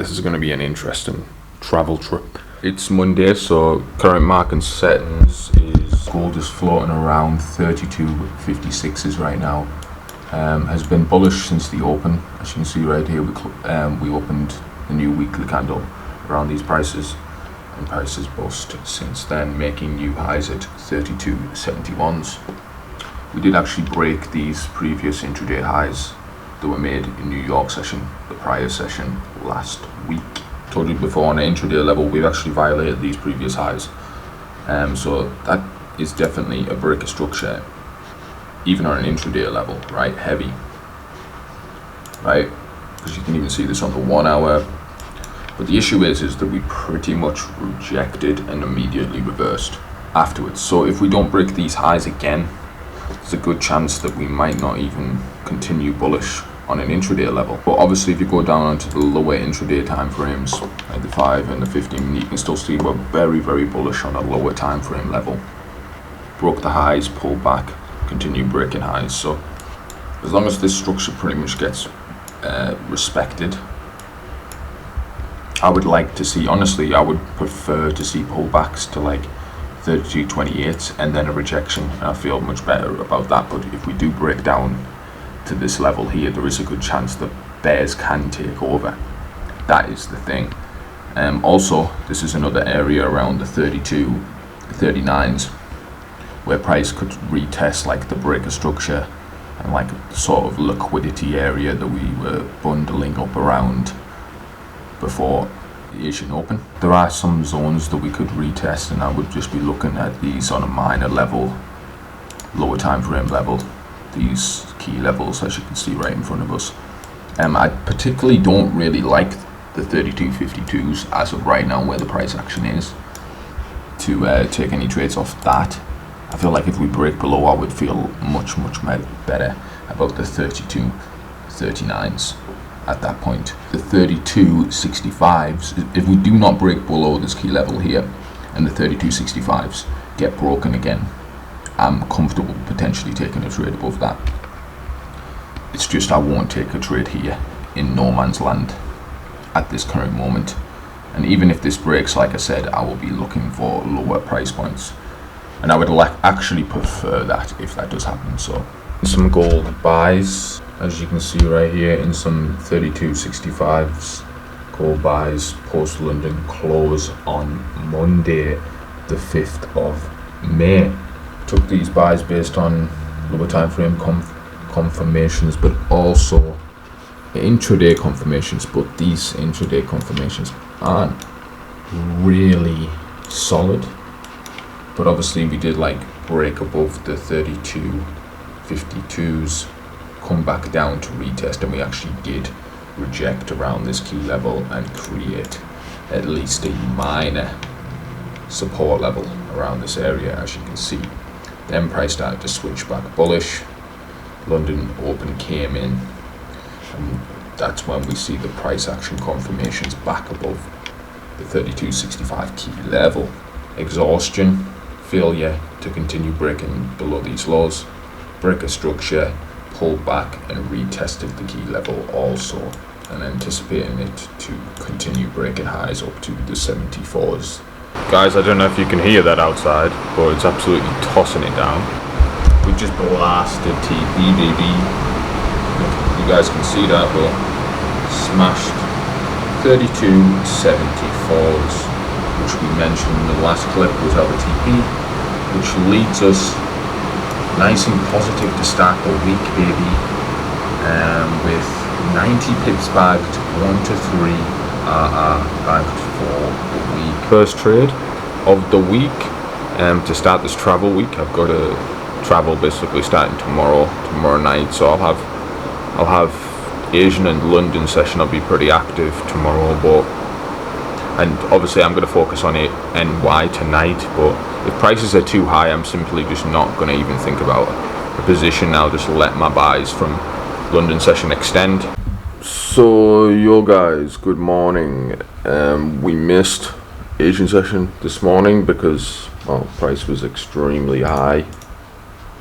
This is going to be an interesting travel trip. It's Monday, so current market settings is gold is floating around 32.56s right now. Has been bullish since the open. As you can see right here, we opened the new weekly candle around these prices, and prices bust since then, making new highs at 32.71s. We did actually break these previous intraday highs that were made in New York session, the prior session last week. Told you before, on an intraday level, we've actually violated these previous highs. So that is definitely a break of structure, even on an intraday level, right? Heavy, right? Because you can even see this on the 1 hour. But the issue is that we pretty much rejected and immediately reversed afterwards. So if we don't break these highs again, there's a good chance that we might not even continue bullish on an intraday level. But obviously, if you go down onto the lower intraday time frames, like the 5 and the 15, you can still see we're very, very bullish on a lower time frame level. Broke the highs, pulled back, continue breaking highs. So as long as this structure pretty much gets respected, I would like to see, honestly, I would prefer to see pullbacks to like 32.28 and then a rejection. I feel much better about that. But if we do break down to this level here, there is a good chance that bears can take over. That is the thing. Also, this is another area around the 39s where price could retest like the breaker structure and like sort of liquidity area that we were bundling up around before the Asian Open. There are some zones that we could retest, and I would just be looking at these on a minor level, lower time frame level, these key levels as you can see right in front of us. I particularly don't really like the 32.52s as of right now, where the price action is, to take any trades off that. I feel like if we break below, I would feel much better about the 32.39s at that point. The 32.65s, if we do not break below this key level here and the 32.65s get broken again, I'm comfortable potentially taking a trade above that. It's just I won't take a trade here in no man's land at this current moment. And even if this breaks, like I said, I will be looking for lower price points, and I would actually prefer that if that does happen. So some gold buys, as you can see right here, in some 32.65s, gold buys post London close on Monday the 5th of May. Took these buys based on lower time frame confirmations, but also intraday confirmations. But these intraday confirmations aren't really solid. But obviously we did like break above the 32.52s, come back down to retest, and we actually did reject around this key level and create at least a minor support level around this area, as you can see. Then price started to switch back bullish. London Open came in, and that's when we see the price action confirmations back above the 32.65 key level. Exhaustion, failure to continue breaking below these lows, break a structure, pulled back and retested the key level also, and anticipating it to continue breaking highs up to the 74s. Guys, I don't know if you can hear that outside, but it's absolutely tossing it down. We just blasted TP, baby. You guys can see that, but smashed 32.74s, which we mentioned in the last clip was our TP, which leads us nice and positive to start the week, baby, with 90 pips bagged, 1 to 3 bagged for the week. First trade of the week, to start this travel week. I've got to travel basically starting tomorrow night, so I'll have Asian and London session. I'll be pretty active tomorrow, and obviously I'm going to focus on it NY tonight. But if prices are too high, I'm simply just not going to even think about a position now. Just let my buys from London session extend. So yo guys, good morning. We missed Asian session this morning because, well, price was extremely high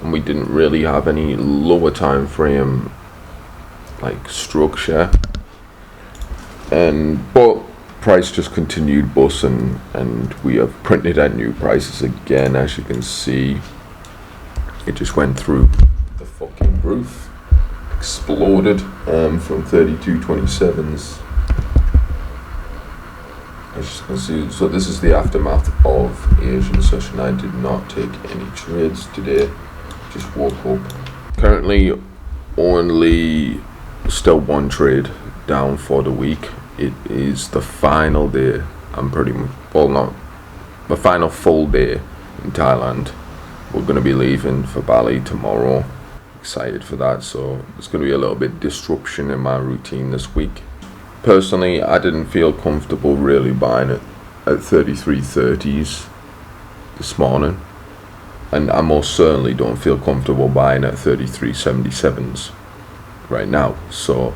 and we didn't really have any lower time frame like structure. But price just continued bussing, and we have printed out new prices again. As you can see, it just went through the fucking roof, exploded from 32.27s. As you can see, so this is the aftermath of Asian session. I did not take any trades today, just woke up. Currently only still one trade down for the week. It is the final day. I'm pretty much, well, not the final full day in Thailand. We're going to be leaving for Bali tomorrow. Excited for that. So there's going to be a little bit of disruption in my routine this week. Personally, I didn't feel comfortable really buying it at 33.30s this morning, and I most certainly don't feel comfortable buying at 33.77s right now. So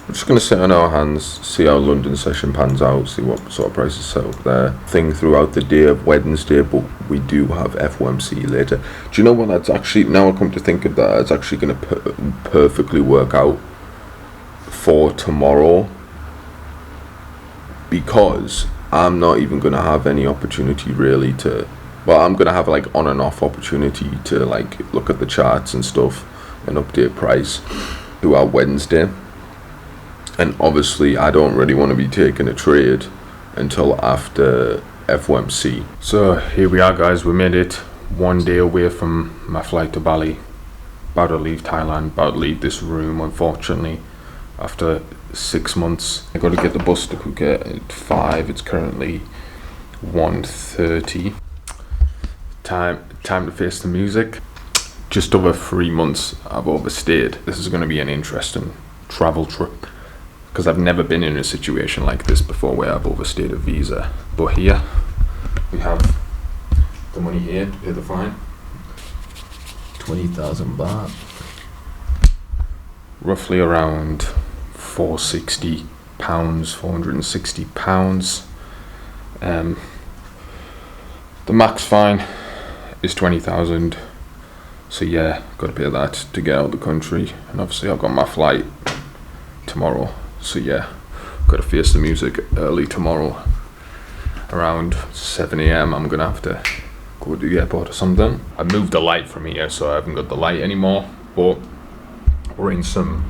we're just going to sit on our hands, see how London session pans out, see what sort of prices set up there. Thing throughout the day of Wednesday, but we do have FOMC later. Do you know what? That's actually, now I come to think of that, it's actually going to perfectly work out for tomorrow, because I'm not even going to have any opportunity really to, well, I'm going to have like on and off opportunity to like look at the charts and stuff and update price throughout Wednesday. And obviously I don't really want to be taking a trade until after FOMC. So here we are, guys. We made it one day away from my flight to Bali. About to leave Thailand, about to leave this room, unfortunately, after 6 months. I got to get the bus to Phuket at 5. It's currently 1:30. Time to face the music. Just over 3 months I've overstayed. This is going to be an interesting travel trip, because I've never been in a situation like this before where I've overstayed a visa. But here we have the money here to pay the fine. 20,000 baht. Roughly around £460, £460. The max fine is 20,000. So yeah, got to pay that to get out of the country. And obviously I've got my flight tomorrow. So yeah, got to face the music early tomorrow. Around 7 a.m. I'm gonna have to go to the airport or something. I moved the light from here, so I haven't got the light anymore. But we're in some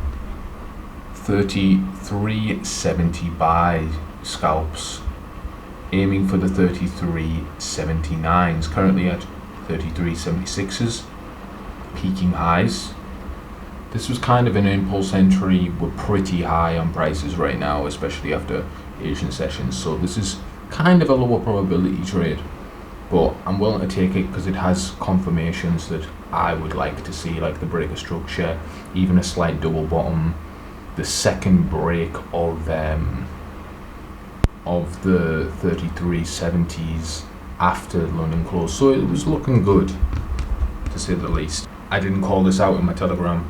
33.70 buy scalps, aiming for the 33.79s. Currently at 33.76s, peaking highs. This was kind of an impulse entry. We're pretty high on prices right now, especially after Asian sessions. So this is kind of a lower probability trade, but I'm willing to take it because it has confirmations that I would like to see, like the break of structure, even a slight double bottom, the second break of the 33.70s after London closed. So it was looking good, to say the least. I didn't call this out in my Telegram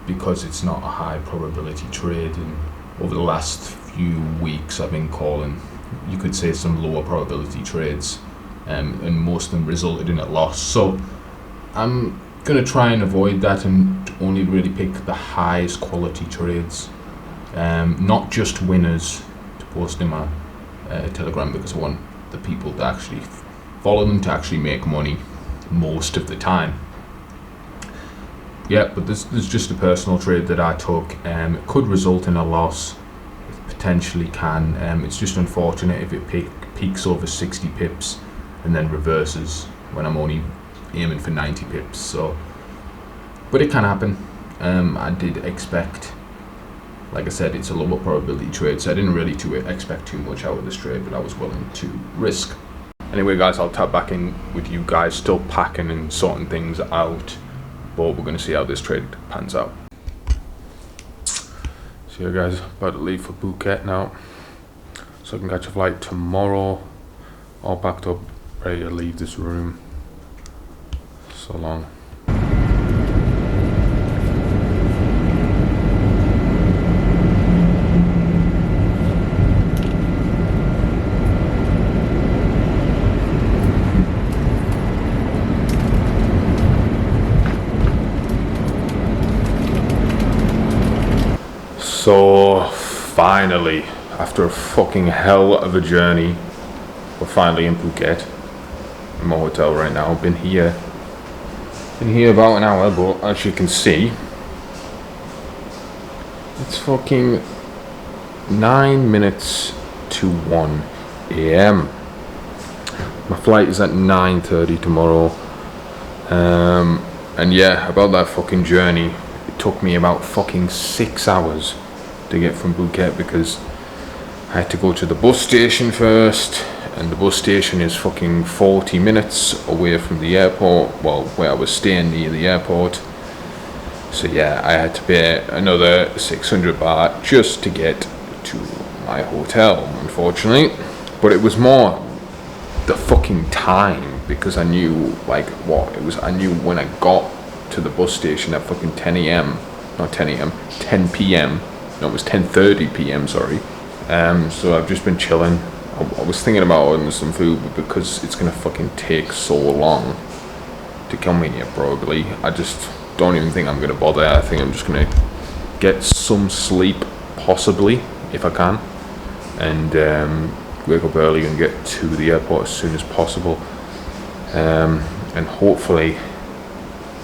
because it's not a high probability trade, and over the last few weeks I've been calling, you could say, some lower probability trades, and most of them resulted in a loss. So I'm gonna try and avoid that and only really pick the highest quality trades, not just winners, to post in my Telegram, because I want the people to actually follow them to actually make money most of the time. Yeah, but this is just a personal trade that I took. It could result in a loss. It potentially can. It's just unfortunate if it peaks over 60 pips and then reverses when I'm only aiming for 90 pips. So, but it can happen. I did expect, like I said, it's a lower probability trade, so I didn't really expect too much out of this trade, but I was willing to risk. Anyway, guys, I'll tap back in with you guys, still packing and sorting things out. But we're going to see how this trade pans out. So yeah, guys, about to leave for Phuket now, so I can catch a flight tomorrow. All packed up, ready to leave this room. So long. So finally, after a fucking hell of a journey, we're finally in Phuket. In my hotel right now. Been here about an hour, but as you can see, it's fucking 9 minutes to 1 a.m. My flight is at 9:30 tomorrow. And yeah, about that fucking journey, it took me about fucking 6 hours to get from Phuket because I had to go to the bus station first, and the bus station is fucking 40 minutes away from the airport, well, where I was staying near the airport. So yeah, I had to pay another 600 baht just to get to my hotel, unfortunately. But it was more the fucking time, because I knew I knew when I got to the bus station at fucking 10 p.m. No, it was 10:30 p.m. sorry. So I've just been chilling. I was thinking about ordering some food, but because it's gonna fucking take so long to come in here, probably, I just don't even think I'm gonna bother. I think I'm just gonna get some sleep, possibly, if I can, and wake up early and get to the airport as soon as possible, and hopefully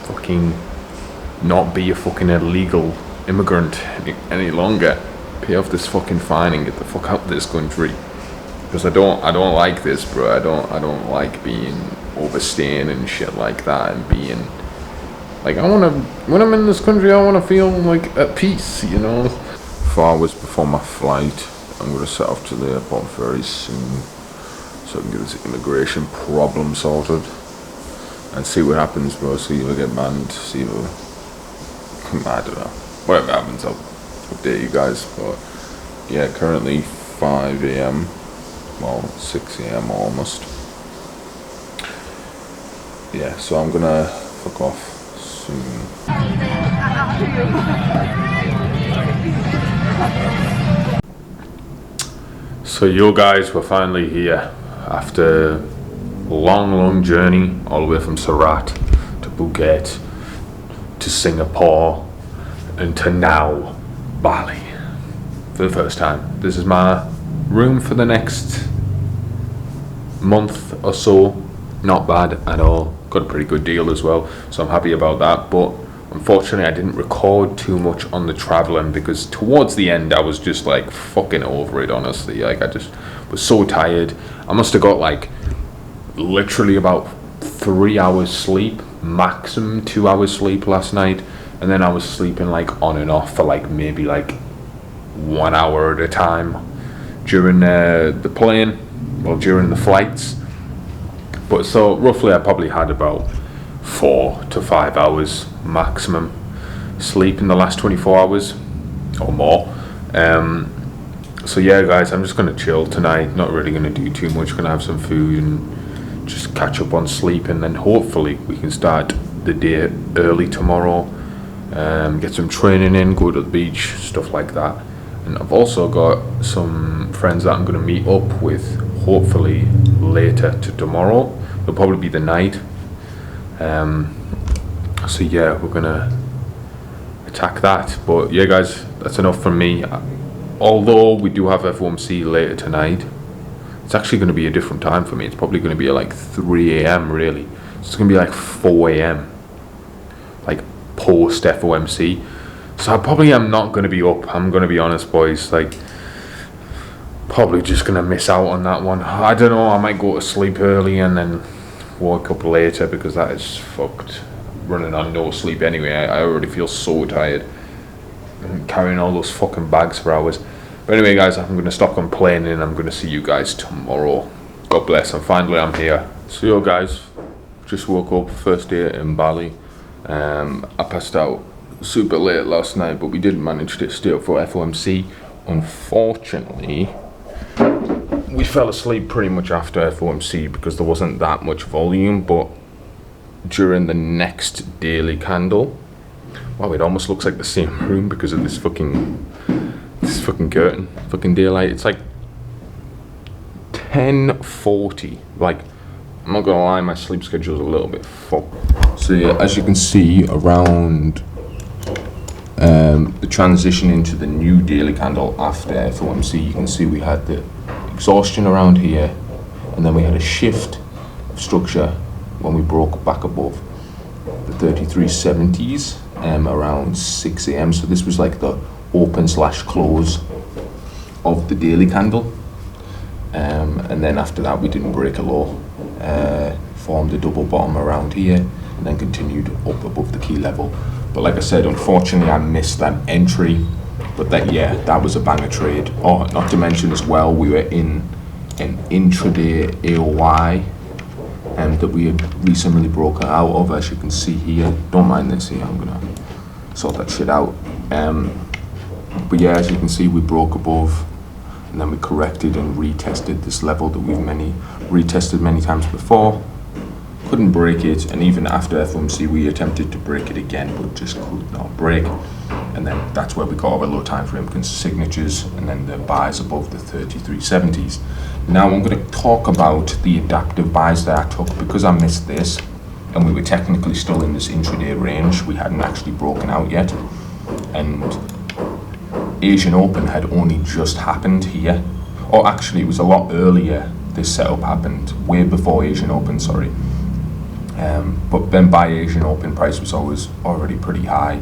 fucking not be a fucking illegal immigrant any longer. Pay off this fucking fine and get the fuck out of this country, because I don't like this, bro. I don't like being overstaying and shit like that, and being like, when I'm in this country, I wanna feel like at peace, you know. 4 hours before my flight, I'm gonna set off to the airport very soon, so I can get this immigration problem sorted and see what happens, bro. See if I get banned, see if I don't know. Whatever happens, I'll update you guys. But yeah, currently 5 a.m. well, 6 a.m. almost. Yeah, so I'm gonna fuck off soon. So you guys, we're finally here after a long journey all the way from Surat to Phuket to Singapore and to now Bali for the first time. This is my room for the next month or so. Not bad at all. Got a pretty good deal as well, so I'm happy about that. But unfortunately I didn't record too much on the traveling, because towards the end I was just like fucking over it, honestly. Like, I just was so tired. I must have got like literally about 3 hours sleep, maximum 2 hours sleep last night, and then I was sleeping like on and off for like maybe like 1 hour at a time during the plane, well, during the flights. But so roughly I probably had about 4 to 5 hours maximum sleep in the last 24 hours or more. So yeah guys, I'm just gonna chill tonight, not really gonna do too much. Gonna have some food and just catch up on sleep, and then hopefully we can start the day early tomorrow, get some training in, go to the beach, stuff like that. And I've also got some friends that I'm gonna meet up with, hopefully later to tomorrow. It'll probably be the night. So yeah, we're gonna attack that. But yeah guys, that's enough from me. Although we do have FOMC later tonight, it's actually going to be a different time for me. It's probably going to be like 3 a.m. really. So it's going to be like 4 a.m. like post FOMC. So I probably am not going to be up. I'm going to be honest, boys. Like, probably just going to miss out on that one. I don't know. I might go to sleep early and then wake up later, because that is fucked. Running on no sleep anyway. I already feel so tired. And carrying all those fucking bags for hours. But anyway guys, I'm going to stop complaining and I'm going to see you guys tomorrow. God bless, and finally I'm here. So yo guys, just woke up, first day in Bali. I passed out super late last night, but we did manage to stay up for FOMC. Unfortunately, we fell asleep pretty much after FOMC because there wasn't that much volume, but during the next daily candle, wow, it almost looks like the same room because of this fucking curtain, fucking daylight. It's like 10:40. Like, I'm not gonna lie, my sleep schedule's a little bit fucked. So yeah, as you can see, around the transition into the new daily candle after FOMC, you can see we had the exhaustion around here, and then we had a shift of structure when we broke back above the 3370s around 6 a.m. So this was like the open slash close of the daily candle, and then after that we didn't break a low, formed a double bottom around here, and then continued up above the key level. But like I said, unfortunately I missed that entry, but that was a banger trade. Oh, not to mention as well, we were in an intraday AOY that we had recently broken out of, as you can see here. Don't mind this here, I'm gonna sort that shit out. But yeah, as you can see, we broke above, and then we corrected and retested this level that we've retested many times before. Couldn't break it, and even after FOMC we attempted to break it again, but just could not break. And then that's where we got our low time frame signatures, and then the buys above the 3370s. Now I'm going to talk about the adaptive buys that I took, because I missed this, and we were technically still in this intraday range. We hadn't actually broken out yet, and Asian Open had only just happened here. Or actually, it was a lot earlier. This setup happened way before Asian Open, sorry. But then by Asian Open, price was always already pretty high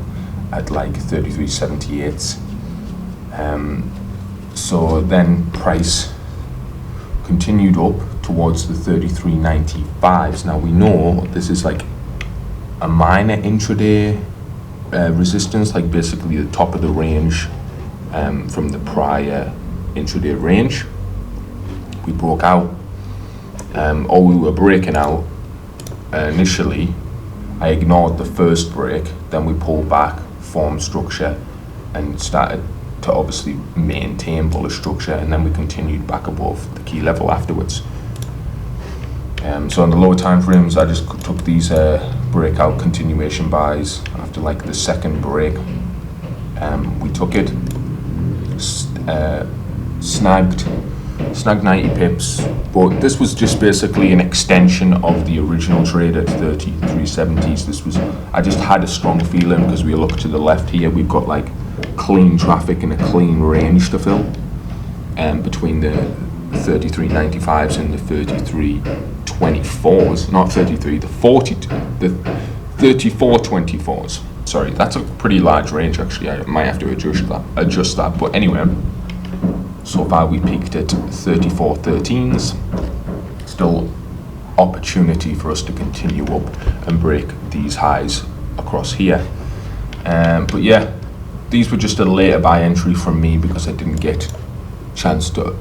at like 33.78. So then price continued up towards the 33.95s. Now we know this is like a minor intraday resistance, like basically the top of the range from the prior intraday range. We broke out, or we were breaking out. Initially, I ignored the first break, then we pulled back, formed structure, and started to obviously maintain bullish structure, and then we continued back above the key level afterwards. So on the lower time frames, I just took these breakout continuation buys after like the second break. We took it, snagged 90 pips, but this was just basically an extension of the original trade at 33.70s. I just had a strong feeling, because we look to the left here, we've got like clean traffic and a clean range to fill, between the 33.95s and the 33.24s, not 33, the 34.24s. Sorry, that's a pretty large range actually. I might have to adjust that. But anyway, so far we peaked at 34.13s. Still opportunity for us to continue up and break these highs across here. But yeah, these were just a later buy entry from me, because I didn't get chance to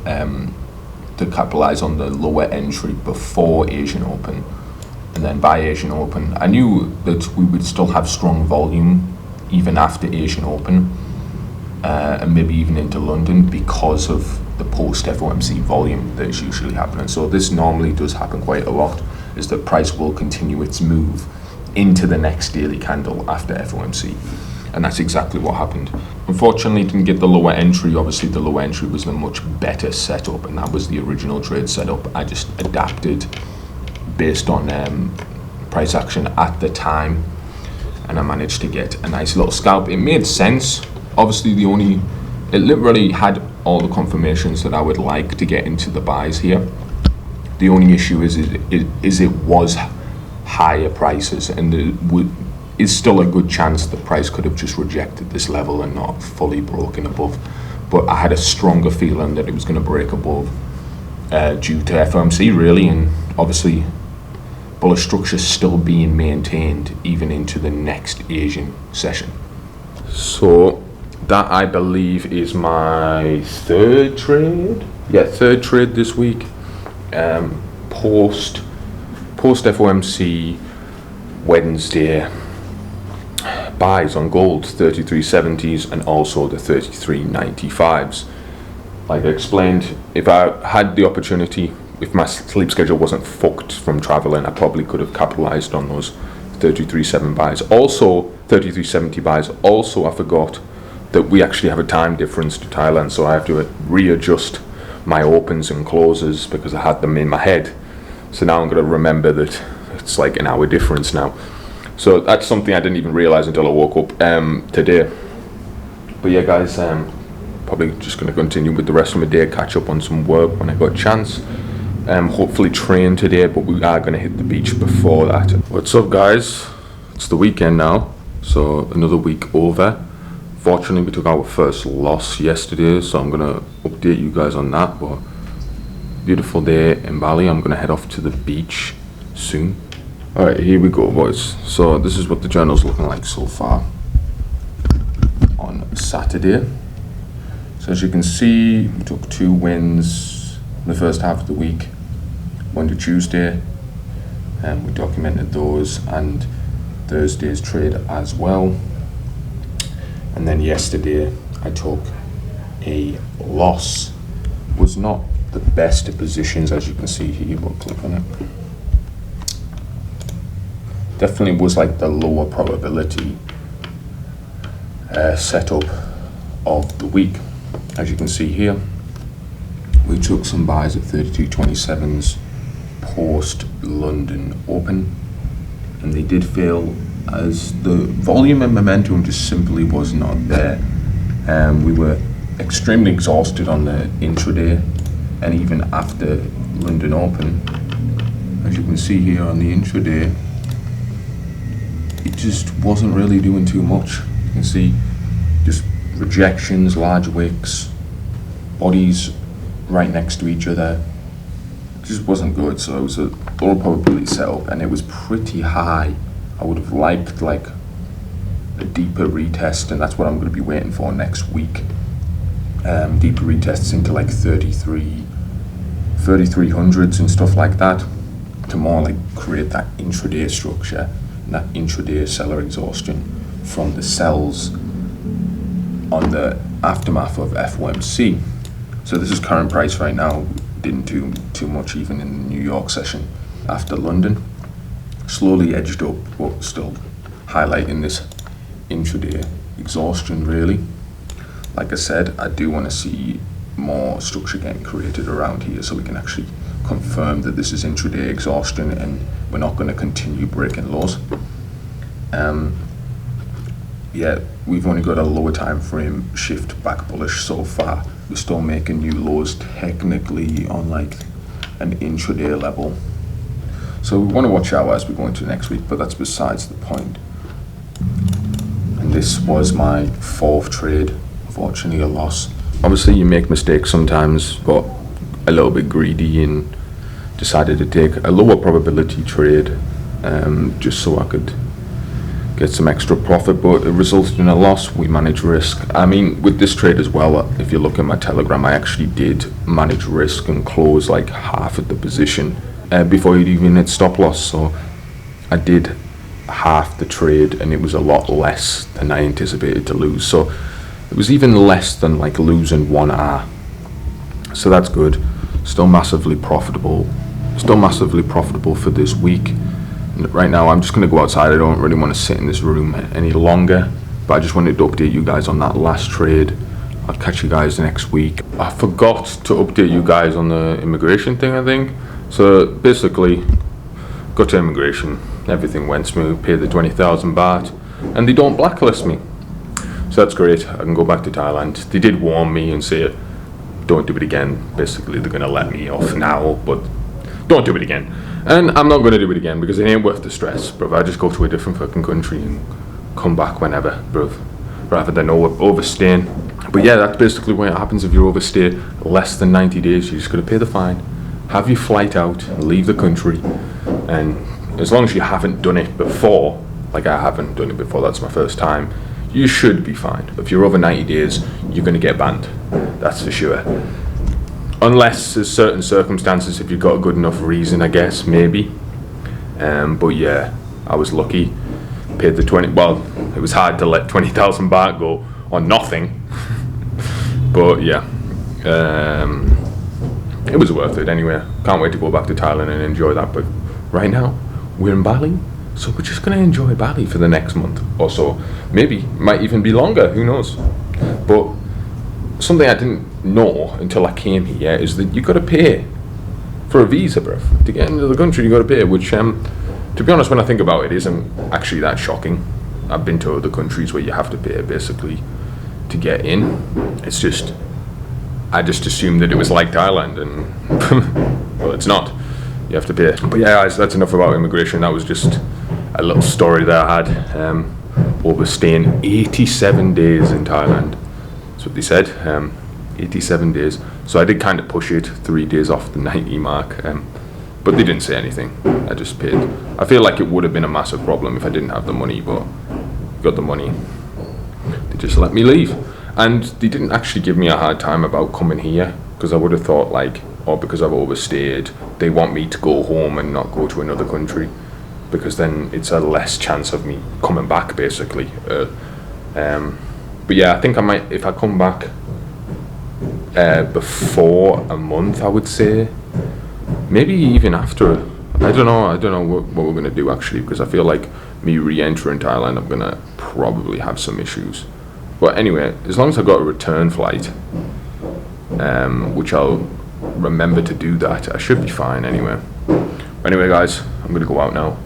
capitalize on the lower entry before Asian Open. And then by Asian Open, I knew that we would still have strong volume even after Asian Open, and maybe even into London, because of the post FOMC volume that is usually happening. So this normally does happen quite a lot, is that price will continue its move into the next daily candle after FOMC, and that's exactly what happened. Unfortunately, didn't get the lower entry. Obviously the lower entry was the much better setup, and that was the original trade setup. I just adapted based on price action at the time, and I managed to get a nice little scalp. It made sense. Obviously it literally had all the confirmations that I would like to get into the buys here. The only issue is it was higher prices, and there is still a good chance the price could have just rejected this level and not fully broken above. But I had a stronger feeling that it was going to break above due to FOMC really, and obviously bullish structure still being maintained even into the next Asian session. So that, I believe, is my third trade this week, post FOMC Wednesday. Buys on gold 33.70s and also the 33.95s. Like I explained, if I had the opportunity, if my sleep schedule wasn't fucked from traveling, I probably could have capitalized on those 33.7 buys. Also 33.70 buys. Also, I forgot that we actually have a time difference to Thailand, so I have to readjust my opens and closes because I had them in my head. So now I'm going to remember that it's like an hour difference now. So that's something I didn't even realize until I woke up today. But yeah, guys, probably just going to continue with the rest of my day, catch up on some work when I got a chance. Hopefully train today, but we are going to hit the beach before that. What's up, guys? It's the weekend now, so another week over. Fortunately, we took our first loss yesterday, so I'm going to update you guys on that. But beautiful day in Bali. I'm going to head off to the beach soon. Alright, here we go, boys. So this is what the journal's looking like so far on Saturday. So as you can see, we took 2 wins in the first half of the week, Monday, Tuesday, and we documented those, and Thursday's trade as well. And then yesterday I took a loss. Was not the best of positions, as you can see here, but click on it. Definitely was like the lower probability setup of the week. As you can see here, we took some buys at 32.27s post London Open, and they did fail as the volume and momentum just simply was not there. We were extremely exhausted on the intraday and even after London Open. As you can see here on the intraday, it just wasn't really doing too much. You can see just rejections, large wicks, bodies right next to each other. It just wasn't good. So it was a low probability setup, and it was pretty high. I would have liked like a deeper retest, and that's what I'm going to be waiting for next week. Deeper retests into like 3300s and stuff like that, to more like create that intraday structure and that intraday seller exhaustion from the sells on the aftermath of FOMC. So this is current price right now. Didn't do too much even in the New York session after London. Slowly edged up, but still highlighting this intraday exhaustion really. Like I said, I do want to see more structure getting created around here so we can actually confirm that this is intraday exhaustion and we're not going to continue breaking lows. Yeah, we've only got a lower time frame shift back bullish so far. We're still making new lows technically on like an intraday level. So we want to watch out as we go into next week, but that's besides the point. And this was my 4th trade, unfortunately a loss. Obviously you make mistakes sometimes, but a little bit greedy and decided to take a lower probability trade just so I could get some extra profit, but it resulted in a loss. We manage risk. I mean, with this trade as well, if you look at my Telegram, I actually did manage risk and close like half of the position before it even hit stop loss. So I did half the trade, and it was a lot less than I anticipated to lose. So it was even less than like losing 1R. So that's good. Still massively profitable. Still massively profitable for this week. Right now I'm just going to go outside. I don't really want to sit in this room any longer, but I just wanted to update you guys on that last trade. I'll catch you guys next week. I forgot to update you guys on the immigration thing, I think. So basically, got to immigration, everything went smooth, paid the 20,000 baht, and they don't blacklist me. So that's great. I can go back to Thailand. They did warn me and say, don't do it again. Basically, they're going to let me off now, but don't do it again. And I'm not going to do it again because it ain't worth the stress, bruv. I just go to a different fucking country and come back whenever, bruv, rather than overstaying. But yeah, that's basically what happens if you overstay less than 90 days. You're just going to pay the fine, have your flight out, leave the country, and as long as you haven't done it before, like I haven't done it before, that's my first time, you should be fine. If you're over 90 days, you're going to get banned. That's for sure. Unless there's certain circumstances, if you've got a good enough reason, I guess, maybe. But yeah, I was lucky. Paid the 20, well, it was hard to let 20,000 baht go on nothing. But yeah, it was worth it anyway. Can't wait to go back to Thailand and enjoy that. But right now, we're in Bali. So we're just going to enjoy Bali for the next month or so. Maybe, might even be longer, who knows. But something I didn't know until I came here is that you got to pay for a visa, bruv. To get into the country, you got to pay, which, to be honest, when I think about it, isn't actually that shocking. I've been to other countries where you have to pay, basically. to get in. It's just, I just assumed that it was like Thailand, and well, it's not. You have to pay. But yeah, guys, that's enough about immigration. That was just a little story that I had. Overstaying 87 days in Thailand. That's what they said. 87 days. So I did kind of push it 3 days off the 90 mark. But they didn't say anything. I just paid. I feel like it would have been a massive problem if I didn't have the money, but got the money. They just let me leave. And they didn't actually give me a hard time about coming here, because I would have thought like, oh, because I've overstayed, they want me to go home and not go to another country, because then it's a less chance of me coming back, basically. But yeah, I think I might, if I come back before a month, I would say, maybe even after. I don't know what we're gonna do actually, because I feel like me re-entering Thailand, I'm gonna probably have some issues. But anyway, as long as I've got a return flight, which I'll remember to do that, I should be fine anyway. Anyway, guys, I'm gonna go out now.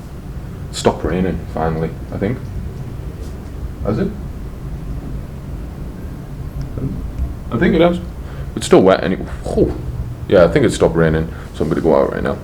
Stop raining finally, I think. Has it? I think it has. It's still wet anyway. Oh. Yeah, I think it stopped raining, so I'm gonna go out right now.